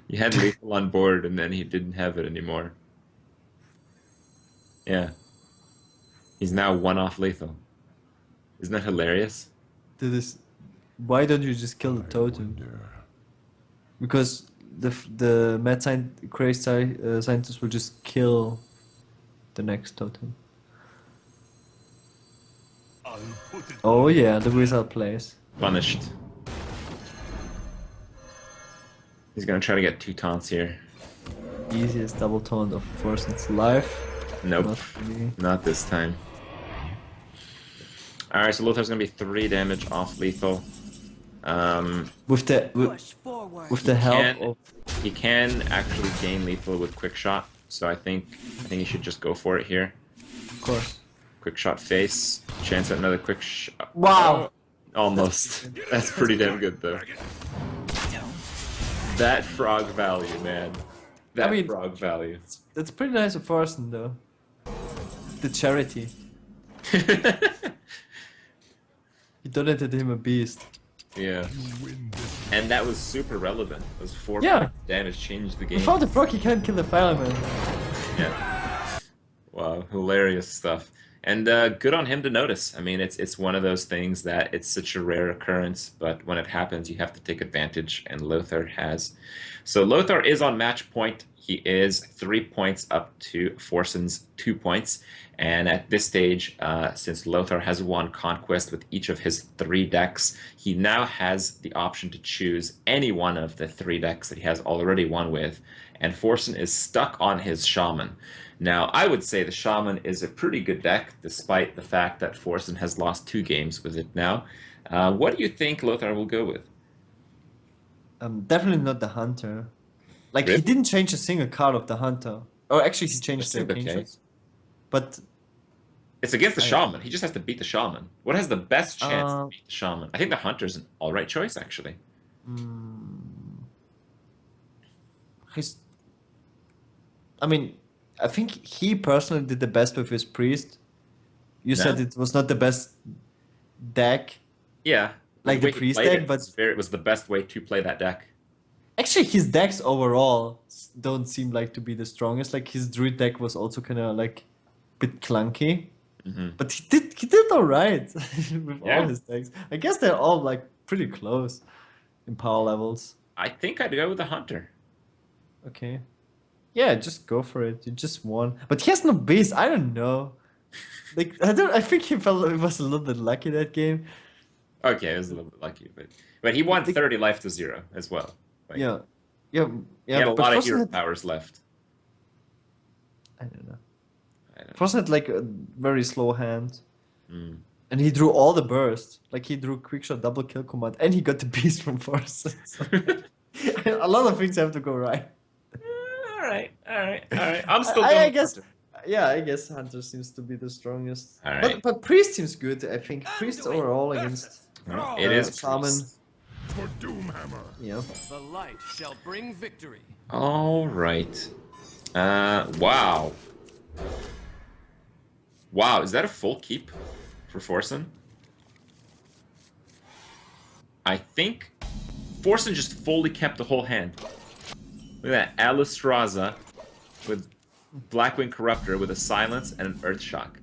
He had lethal on board and then he didn't have it anymore. Yeah. He's now 1 off lethal. Isn't that hilarious?
To this, why don't you just kill the totem?
Wonder.
Because the mad crazy scientist will just kill the next totem. Oh yeah, the wizard plays.
Punished. He's gonna try to get 2 taunts here.
Easiest double taunt of Forson's life.
Nope.
Not for me.
Not this time. Alright, so Lothar's gonna be 3 damage off lethal.
With the
Push forward.
with the help
can-
of
He can actually gain lethal with quick shot, so I think he should just go for it here.
course.
Quick shot face, chance at another quick shot.
Wow.
Almost. That's pretty damn good though. That frog value, man. That
I mean-
frog value.
That's pretty nice of Forson though. The charity. He donated him a beast.
Yeah.
Win this.
And that was super relevant. Those 4
Yeah.
damage changed the game.
Without the frog, he can't kill the fireman.
Yeah. Wow, hilarious stuff. And good on him to notice. I mean, it's one of those things that it's such a rare occurrence, but when it happens, you have to take advantage, and Lothar has. So Lothar is on match point He is 3 points up to Forsen's 2 points. And at this stage, since Lothar has won Conquest with each of his 3 decks, he now has the option to choose any one of the 3 decks that he has already won with. And Forsen is stuck on his Shaman. Now, I would say the Shaman is a pretty good deck, despite the fact that Forsen has lost 2 games with it now. What do you think Lothar will go with?
Definitely not the Hunter. Like,
Really?
he didn't change a single card of the Hunter. Oh, actually, he changed the
seemed okay.
occasions. But
It's against the Shaman. He just has to beat the Shaman. What has the best chance to beat the Shaman? I think the Hunter's an alright choice, actually.
he's. I mean, I think he personally did the best with his Priest. You said it was not the best deck.
Yeah.
Like the
way he
Priest
played
deck,
it
but
it was the best way to play that deck.
actually his decks overall don't seem like to be the strongest. Like his Druid deck was also kind of like a bit clunky. But he did alright with
Yeah.
all his decks. I guess they're all like pretty close in power levels.
I think I'd go with the Hunter.
Okay. Yeah, just go for it. You just won. But he has no base. I don't know. Like I think he was a little bit lucky that game.
Okay, it was a little bit lucky, but he won 30 life to 0 as well. Like,
Yeah.
he had a
but
lot of
Frozen
hero
had-
powers left.
I don't know.
I don't know.
Frozen had like a very slow hand. And he drew all the bursts. Like he drew quickshot, double kill command, and he got the beast from force. So, a lot of things have to go right.
All right. I'm still
I
going
guess.
Hunter.
Yeah, I guess Hunter seems to be the strongest.
All right.
But Priest seems good. I think Priest overall against
It is
Shaman.
Priest.
For Doomhammer.
Yeah.
The light shall bring victory.
All right. Wow. Wow, is that a full keep for Forsen? I think Forsen just fully kept the whole hand. Look at that, Alistraza with Blackwing Corruptor with a Silence and an Earth Shock.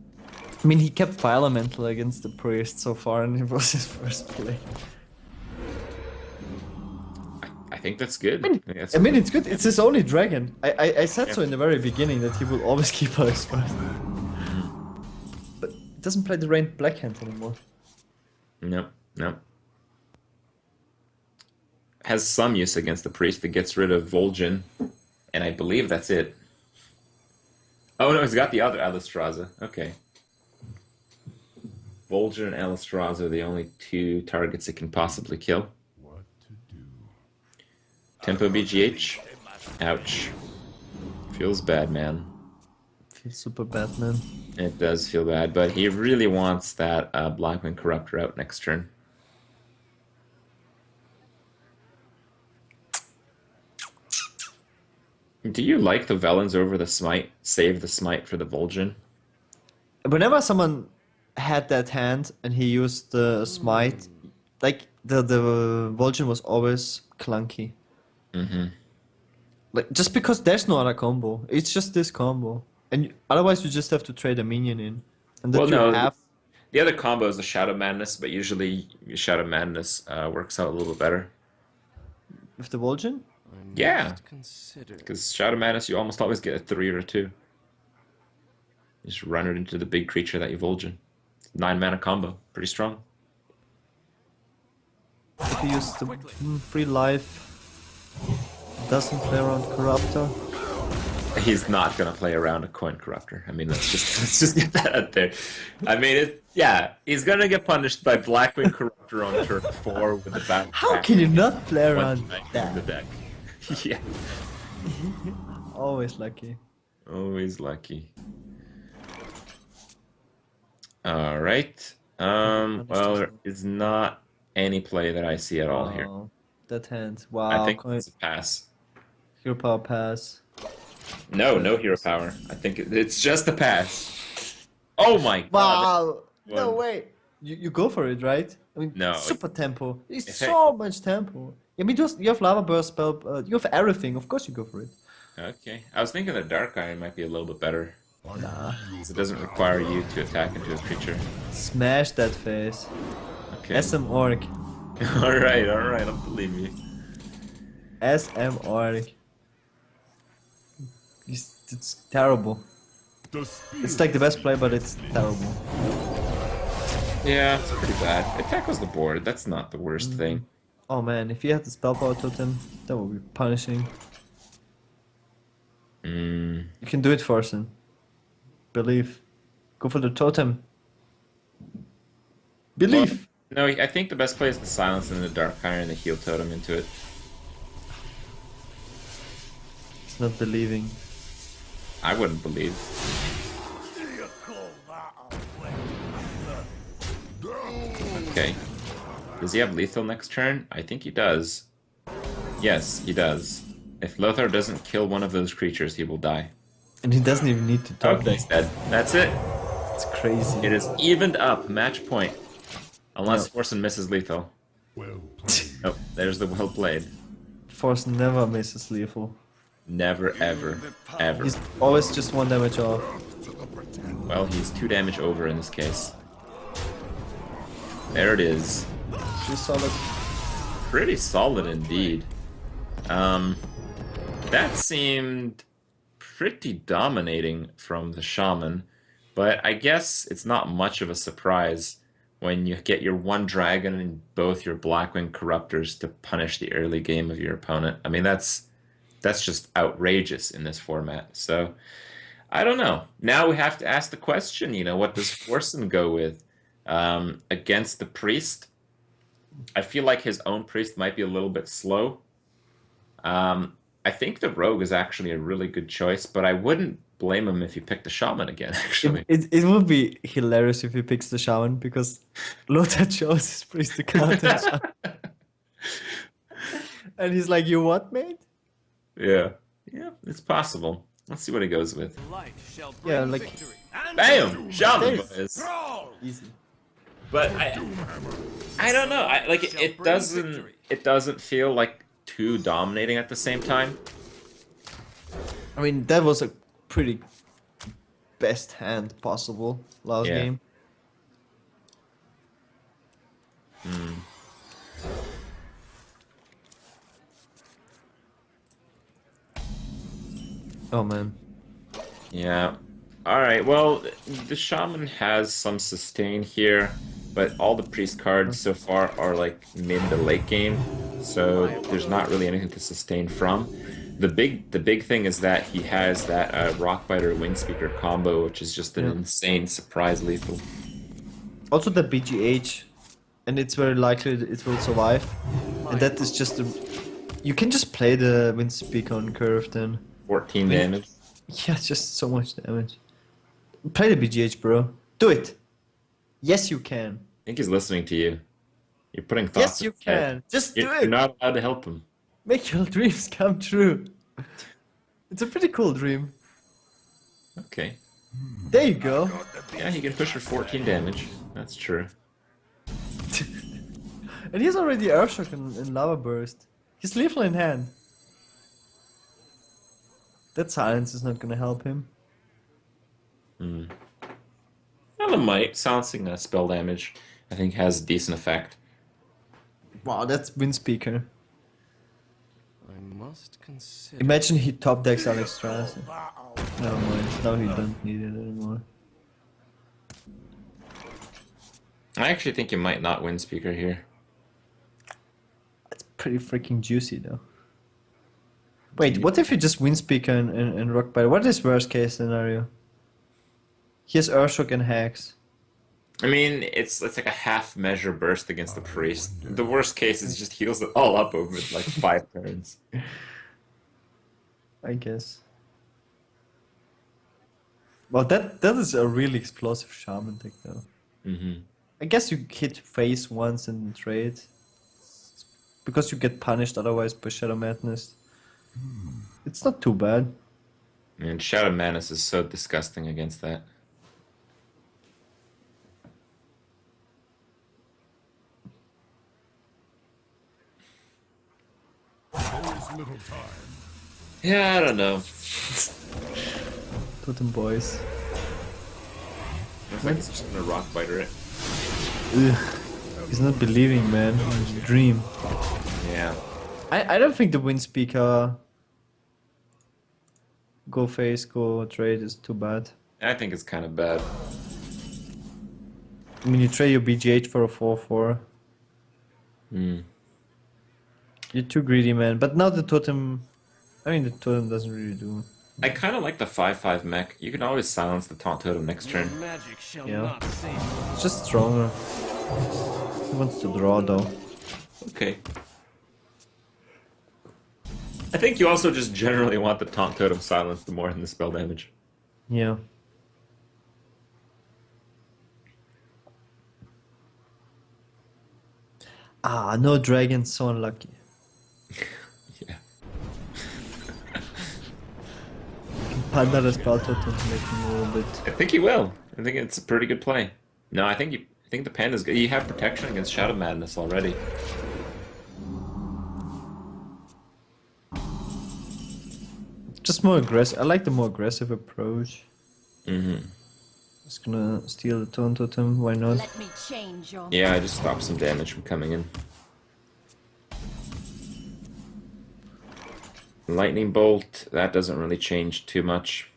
I mean, he kept Fire Elemental against the Priest so far, and it was his first play.
I think that's good.
I mean, it's good. It's his only dragon. I said so in the very beginning that he will always keep Alex first. But he doesn't play the Rain Black Hand anymore.
No. Has some use against the Priest that gets rid of Vol'jin, and I believe that's it. Oh no, he's got the other Alistraza. Okay. Vol'jin and Alistraza are the only 2 targets it can possibly kill.
What to do?
Tempo BGH. Ouch. Feels bad, man.
Feels super bad, man.
It does feel bad, but he really wants that Blackwing Corruptor out next turn. Do you like the Velens over the Smite? Save the Smite for the Vol'jin?
Whenever someone had that hand and he used the Smite, like the Vol'jin was always clunky. Like just because there's no other combo, it's just this combo, and otherwise you just have to trade a minion in, and that
Well,
you
no,
have.
The other combo is the Shadow Madness, but usually Shadow Madness works out a little better.
With the Vol'jin?
Yeah.
Must consider.
Because Shadow Madness, you almost always get a 3 or a 2. You just run it into the big creature that you Vol'jin. 9 mana combo. Pretty strong.
If he used the free life, doesn't play around Corruptor.
He's not going to play around a Coin Corruptor. I mean, let's just get that out there. I mean, he's going to get punished by Blackwing Corruptor on turn 4 with the back.
How can you not play around
in the
that?
deck? Yeah.
Always lucky.
Always lucky. All right. Well, there is not any play that I see at all here.
Oh, that hand. Wow.
I think it's a pass.
Hero power pass.
No hero power. I think it's just a pass. Oh my god.
Wow. No
One.
way. You go for it, right? I mean,
No.
super tempo. It's
If
so much tempo. I mean, you have lava burst spell. You have everything. Of course, you go for it.
Okay. I was thinking the Dark Iron might be a little bit better.
Nah.
'Cause it doesn't require you to attack into a creature.
Smash that face.
Okay.
SM Orc.
Alright, I don't believe you.
SM Orc. It's terrible.
The spear
It's like the best play, but it's terrible.
Yeah, it's pretty bad. It tackles the board. That's not the worst thing.
Oh man, if you had the spell power totem, that would be punishing.
Mm.
You can do it, Forsen. Believe. Go for the totem. Believe.
No, I think the best play is the silence and the dark iron and the heal totem into it.
It's not believing.
I wouldn't believe. Okay. Does he have lethal next turn? I think he does. Yes, he does. If Lothar doesn't kill one of those creatures, he will die.
And he doesn't even need to top
Okay, he's dead. That's it.
It's crazy.
It is evened up, match point. Unless
No.
Forsen misses lethal.
well played.
Oh, there's the well played.
Force never misses lethal.
Never, ever, ever.
He's always just 1 damage off.
Well, he's 2 damage over in this case. There it is.
She's solid.
Pretty solid indeed. That seemed pretty dominating from the shaman, but I guess it's not much of a surprise when you get your 1 dragon and both your Blackwing Corruptors to punish the early game of your opponent. I mean, that's just outrageous in this format. So, I don't know. Now we have to ask the question, what does Forsen go with? Against the priest, I feel like his own priest might be a little bit slow. I think the rogue is actually a really good choice, but I wouldn't blame him if he picked the shaman again, actually.
It would be hilarious if he picks the shaman because Lothar chose his priest to counter shaman. And he's like, you what, mate?
Yeah, it's possible. Let's see what he goes with.
Light shall bring
Yeah, like-
victory.
Bam! Shaman
There's-
boys.
Easy.
But I don't know. It doesn't feel like too dominating at the same time.
I mean, that was a pretty best hand possible last
Yeah.
game. Oh man.
Yeah. All right. Well, the shaman has some sustain here, but all the priest cards so far are like mid to late game, so there's not really anything to sustain from. The big thing is that he has that Rockbiter Windspeaker combo, which is just an
Yeah.
insane surprise lethal.
Also the BGH, and it's very likely that it will survive. And that is just a... You can just play the Windspeaker on curve then.
14 damage.
Yeah, it's just so much damage. Play the BGH, bro. Do it. Yes, you can.
I think he's listening to you. You're putting thoughts.
Yes, you
in his head.
can. Just
You're,
do
you're
it.
not allowed to help him.
Make your dreams come true. It's a pretty cool dream.
Okay.
There you go.
Yeah, he can push for 14 damage. That's true.
And he's already Earthshock and Lava Burst. He's lethal in hand. That silence is not gonna help him.
Well, it might. Silencing spell damage, I think, has a decent effect.
Wow, that's Windspeaker.
I must consider.
Imagine he top decks Alex Strauss. Never mind. Now he don't need it anymore.
I actually think you might not win Speaker here.
That's pretty freaking juicy though. Wait, what if you just Windspeaker and Rockbiter? What is worst case scenario? He has Earthshock and Hacks.
I mean, it's like a half measure burst against the priest. The worst case is just heals it all up over like 5 turns.
I guess. Well, that is a really explosive shaman deck though.
Mm-hmm.
I guess you hit face once and trade. Because you get punished otherwise by Shadow Madness. It's not too bad.
And Shadow Madness is so disgusting against that.
There is little time.
Yeah, I don't know.
Totem Boys.
Looks like he's just gonna rock biter it.
Ugh. He's not believing, man. It's a dream.
Yeah.
I don't think the Windspeaker go face, go trade is too bad.
I think it's kind of bad.
I mean, you trade your BGH for a 4/4.
Hmm.
You're too greedy, man. But now the totem, I mean, the totem doesn't really do.
I kind of like the 5/5 mech. You can always silence the taunt totem next turn.
Your magic shall
Yeah.
not save.
It's just stronger. He wants to draw though.
Okay. I think you also just generally want the taunt totem silenced more than the spell damage.
Yeah. Ah, no dragon, so unlucky.
Yeah.
Panda the spell totem to make him a little bit.
I think he will. I think it's a pretty good play. No, I think the panda's good. You have protection against Shadow Madness already.
Just more aggressive. I like the more aggressive approach.
Mm-hmm.
Just gonna steal the taunt totem. Why not?
Let me change your
Yeah, I just stopped some damage from coming in. Lightning Bolt, that doesn't really change too much.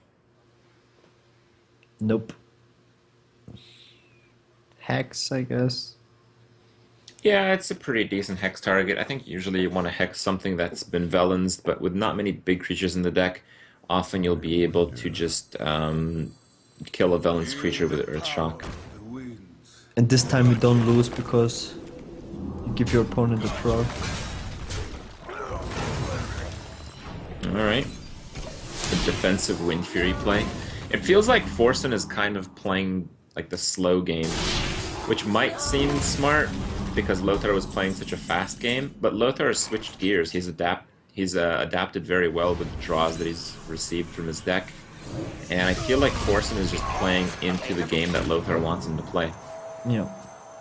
Nope. Hex, I guess.
Yeah, it's a pretty decent hex target. I think usually you want to hex something that's been Velansed, but with not many big creatures in the deck, often you'll be able to just kill a Velansed creature with Earth Shock.
And this time you don't lose because you give your opponent a frog.
Alright. A defensive Wind Fury play. It feels like Forsen is kind of playing like the slow game, which might seem smart because Lothar was playing such a fast game, but Lothar has switched gears. He's adapted very well with the draws that he's received from his deck. And I feel like Forsen is just playing into the game that Lothar wants him to play.
Yeah.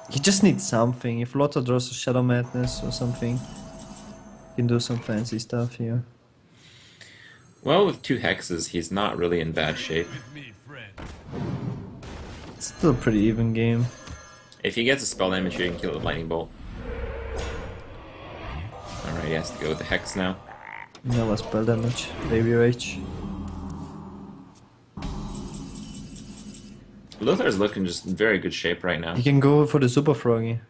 He just needs something. If Lothar draws a Shadow Madness or something, he can do some fancy stuff here.
Well, with 2 hexes, he's not really in bad shape.
With me, friend.
It's still a pretty even game.
If he gets a spell damage, you can kill it with Lightning Bolt. Alright, he has to go with the hex now.
No less spell damage. Baby Rage.
Lothar's looking just in very good shape right now.
He can go for the Super Froggy.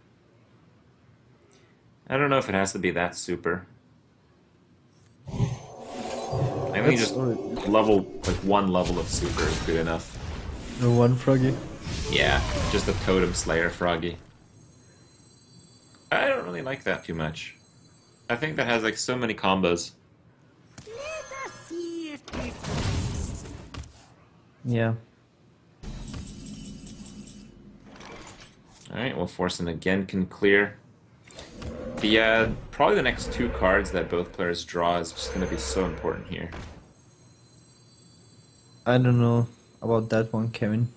I don't know if it has to be that super. I think
That's
just level, like 1 level of super is good enough.
the one Froggy.
Yeah, just a Totem Slayer Froggy. I don't really like that too much. I think that has like so many combos.
Let us see if this
Yeah.
Alright, well, Forsen again can clear. The probably the next 2 cards that both players draw is just going to be so important here.
I don't know about that one, Kevin.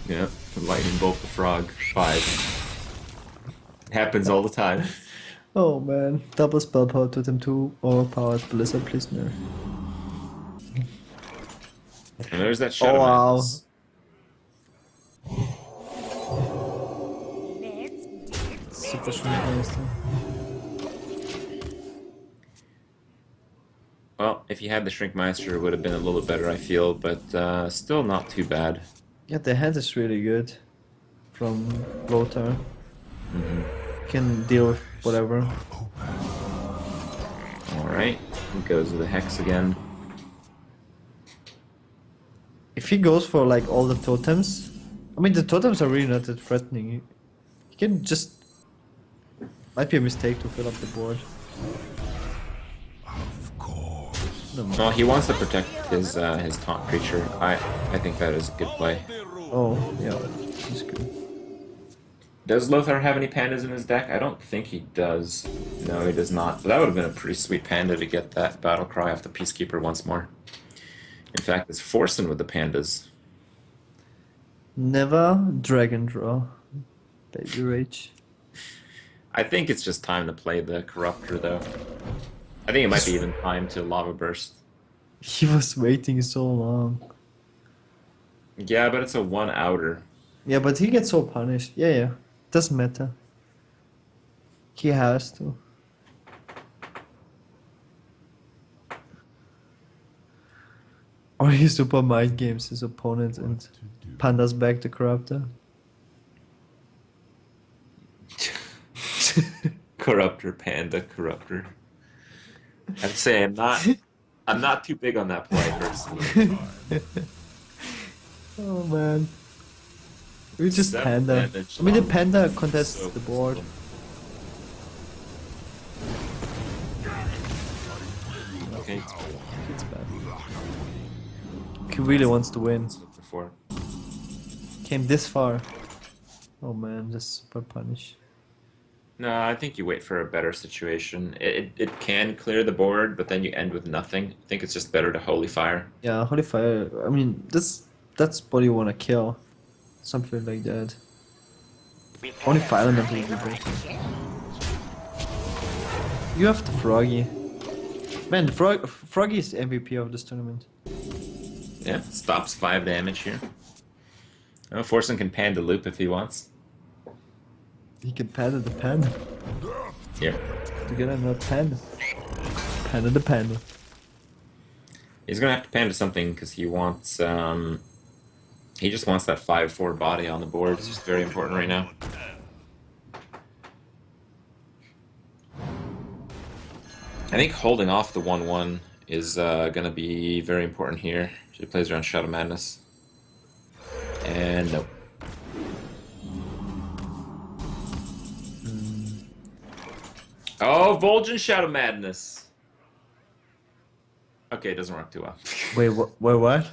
Yeah, Lightning Bolt the Frog, 5. It happens all the time.
Oh man. Double spell power totem 2 overpowered Blizzard Prisoner.
And there's that Shadow
wow.
Madness.
Super Shrinkmaster.
Well, if you had the Shrinkmeister, it would have been a little bit better, I feel, but still not too bad.
Yeah, the hand is really good from Lothar. Can deal with whatever.
Alright, he goes with the Hex again.
If he goes for like all the totems, I mean the totems are really not that threatening. He can just might be a mistake to fill up the board.
Of course.
No more.
Well, he wants to protect his taunt creature. I think that is a good play.
Oh yeah, he's good.
Does Lothar have any pandas in his deck? I don't think he does. No, he does not. But that would have been a pretty sweet panda to get that battle cry off the Peacekeeper once more. In fact, it's Forsen with the pandas.
Never dragon draw. Baby Rage.
I think it's just time to play the Corruptor, though. I think it might be even time to Lava Burst.
He was waiting so long.
Yeah, but it's a 1-outer.
Yeah, but he gets so punished. Yeah. Doesn't matter. He has to. Or he super mind games his opponent and pandas back the corruptor.
Corruptor, panda, corruptor. I'd say I'm not too big on that play personally.
Oh man. We just
7
panda.
damage
I mean the
on
panda contests
so
the board.
Okay.
It's bad. He really wants to win.
Before.
Came this far. Oh man, just super punish.
No, I think you wait for a better situation. It can clear the board, but then you end with nothing. I think it's just better to Holy Fire.
Yeah, Holy Fire. I mean, that's what you wanna kill. Something like that. Holy Fire and everything. You have the Froggy. Man, the Froggy is the MVP of this tournament.
Yeah, stops 5 damage here. Oh, Forsen can panda loop if he wants.
He can panda the panda.
Yeah.
Together, not panda. Panda the panda.
He's gonna have to panda something because he wants he just wants that 5/4 body on the board. It's just very important right now. I think holding off the 1/1 is gonna be very important here. She plays around Shadow Madness. And nope. Oh, Vol'jin Shadow Madness. Okay, it doesn't work too well.
Wait, what?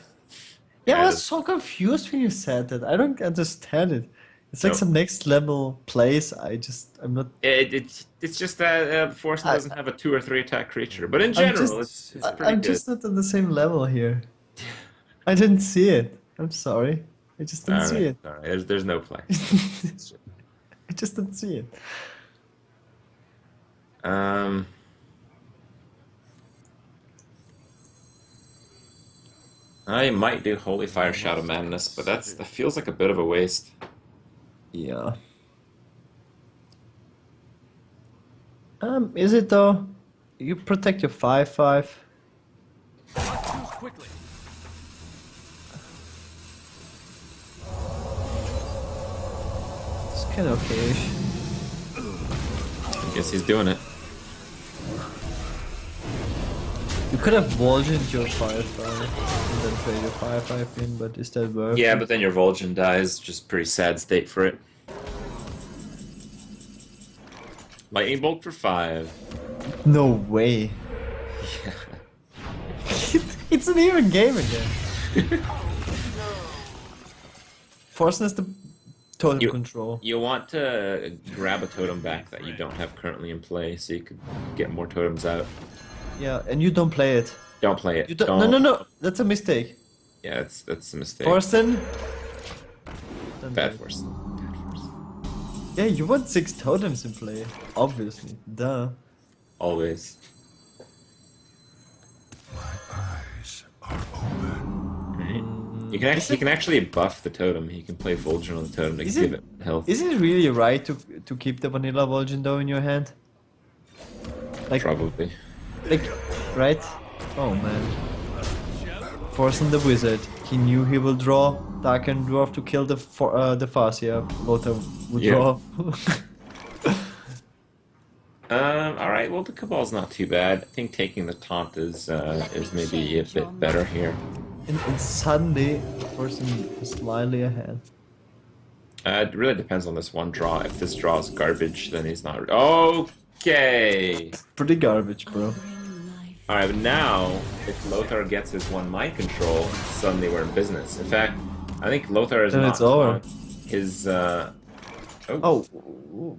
Yeah, I
Yeah,
was so confused when you said that. I don't understand it. It's like
No.
some next level plays. I'm not.
It's just that Forsen doesn't have a 2 or 3 attack creature, but in
I'm
general,
just,
it's pretty
I'm
good.
just not on the same level here. I didn't see it. I'm sorry. I just didn't see it.
All right. There's no play.
I just didn't see it.
I might do Holy Fire Shadow Madness, but that feels like a bit of a waste.
Yeah. Is it though? You protect your 5/5.
Choose quickly.
It's kind of okay-ish.
I guess he's doing it.
You could have Vol'jin your 5/5 and then play your 5/5 in, but is that worth
Yeah,
it?
but then your Vol'jin dies. Just pretty sad state for it. Lightning Bolt for 5.
No way. It's an even game again. Forsen has the totem
You-
control.
You want to grab a totem back that you don't have currently in play, so you could get more totems out.
Yeah, and you don't play it.
Don't play it.
You don't, no. That's a mistake.
Yeah, that's a mistake.
Forsen. Don't
Bad
do it.
Forsen.
Yeah, you want 6 totems in play. Obviously. Duh.
Always.
Eyes are open.
He can actually buff the totem. He can play Vol'jin on the totem to
Is
give
it-
it health.
Is it really right to keep the vanilla Vol'jin though in your hand? Like,
Probably.
right? Oh man. Forsen the wizard. He knew he will draw Dark and Dwarf to kill the Farsia. Lothar would
Yeah.
draw.
All right. Well, the Cabal's not too bad. I think taking the taunt is maybe a bit better here.
and suddenly, Forsen is slightly ahead.
It really depends on this one draw. If this draw is garbage, then he's not. Okay.
Pretty garbage, bro.
All right. But now, if Lothar gets his 1 mind control, suddenly we're in business. In fact, I think Lothar is
Then
not
it's over.
on his.
Oh,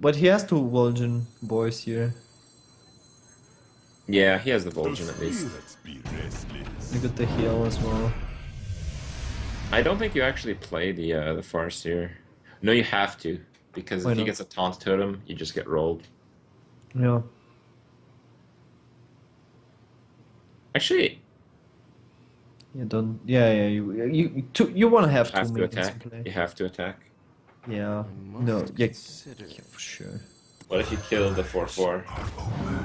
but he has 2 Vol'jin boys here.
Yeah, he has the Vol'jin at least.
Let's be restless.
You got the heal as well.
I don't think you actually play the Farseer. No, you have to, because
Why
if he
not?
gets a taunt totem, you just get rolled.
Yeah.
Actually,
You don't. Yeah. You want to have
you have
2
to
minions
attack.
in play.
You have to attack.
Yeah.
I
No.
must
Yeah.
consider.
Yeah, for sure.
What if you kill the 4/4?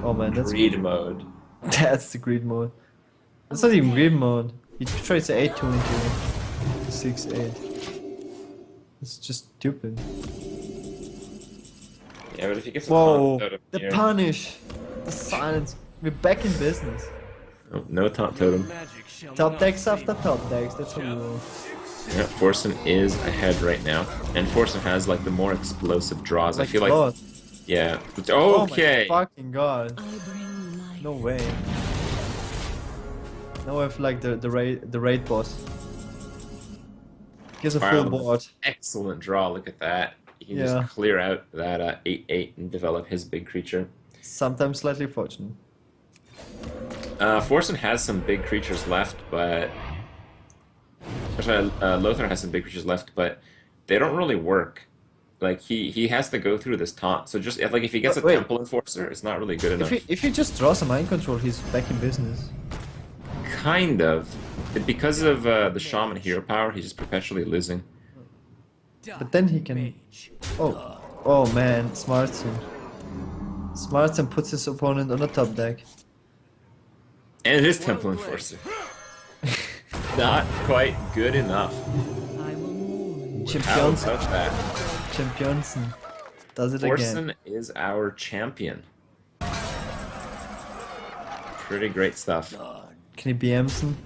Oh man, that's
Greed mode.
that's the greed mode. That's not even greed mode. He trades 8-2 into 6-8. It's just stupid.
Yeah, but if he gets a
Whoa!
taunt totem
The
here,
punish! The silence! We're back in business.
oh, no taunt totem.
Magic shall
Top
not
decks
save
after top decks, that's how we roll.
Yeah, Forsen is ahead right now, and Forsen has like the more explosive draws. I
Like
feel like,
God.
yeah.
Oh
Okay.
my fucking god.
I bring life.
No way. Now I have like the raid boss. He has a full
Wow,
board.
excellent draw. Look at that. He can
Yeah.
just clear out that 8/8 and develop his big creature.
Sometimes slightly fortunate.
Forsen has some big creatures left, but sorry, Lothar has some big creatures left, but they don't really work. Like he has to go through this taunt. So just like if he gets a
Wait.
Temple Enforcer, it's not really good enough.
If he just draws a mind control, he's back in business.
Kind of. Because of the Shaman hero power, he's just perpetually losing.
But then he can. Oh man, Smartson. Smartson puts his opponent on a top deck.
And it is Temple Enforcer. Not quite good enough.
I will mourn.
How
Champions,
about that?
Championson does it again.
Forsen is our champion. Pretty great stuff.
Can he be Emerson?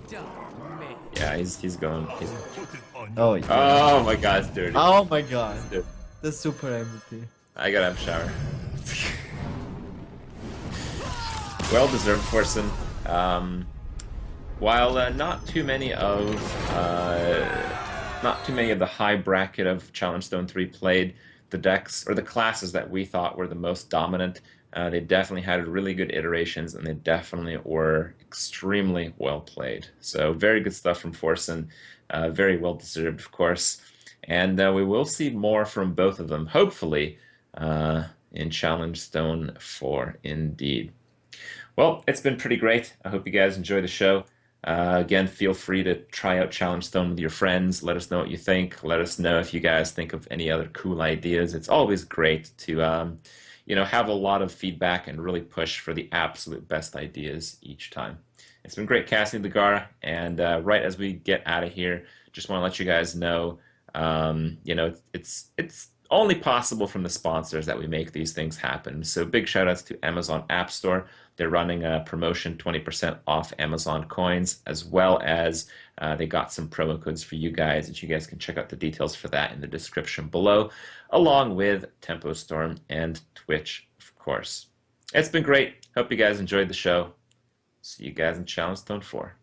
Yeah, he's going.
Put it on
Oh, yeah.
Oh my god, it's dirty.
Oh my god.
Dude,
The super MVP.
I gotta have a shower. Well deserved, Forsen. While not too many of the high bracket of Challengestone 3 played the decks or the classes that we thought were the most dominant, they definitely had really good iterations, and they definitely were extremely well played. So very good stuff from Forsen, very well deserved, of course. And we will see more from both of them, hopefully, in Challengestone 4, indeed. Well, it's been pretty great. I hope you guys enjoy the show. Again, feel free to try out Challengestone with your friends. Let us know what you think. Let us know if you guys think of any other cool ideas. It's always great to have a lot of feedback and really push for the absolute best ideas each time. It's been great casting the Gara, and right as we get out of here, just want to let you guys know, it's only possible from the sponsors that we make these things happen. So big shout outs to Amazon App Store. They're running a promotion, 20% off Amazon coins, as well as they got some promo codes for you guys that you guys can check out the details for that in the description below, along with Tempo Storm and Twitch, of course. It's been great. Hope you guys enjoyed the show. See you guys in Challengestone 4.